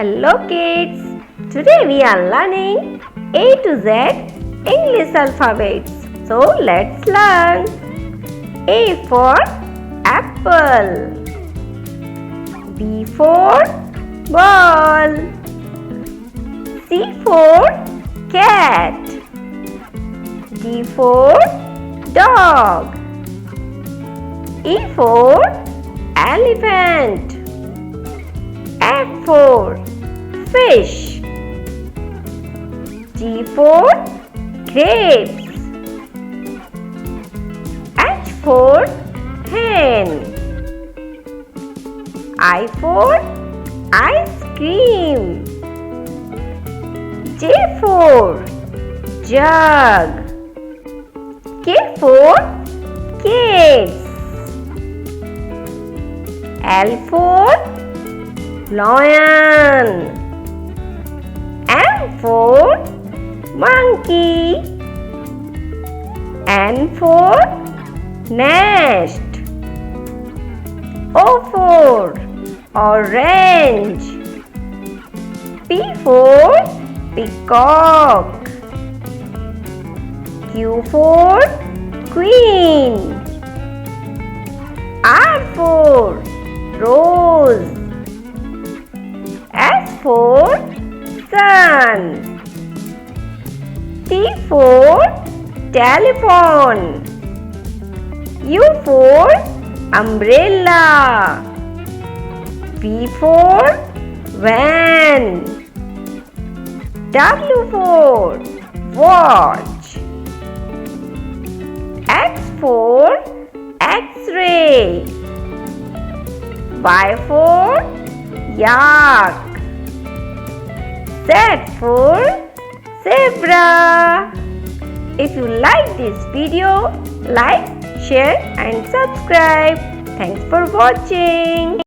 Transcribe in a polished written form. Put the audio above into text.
Hello kids, today we are learning A to Z English alphabets. So let's learn. A for apple, B for ball, C for cat, D for dog, E for elephant, F for fish, G for grapes, H for hen, I for ice cream, J for jug, K for kids, L for lion, M for monkey, N for nest, O for orange, P for peacock, Q for queen, R for rose, S for sun, T for telephone, U for umbrella, V for van, W for watch, X for X-ray, Y for yak, Z for zebra. If you like this video, like, share and subscribe. Thanks for watching.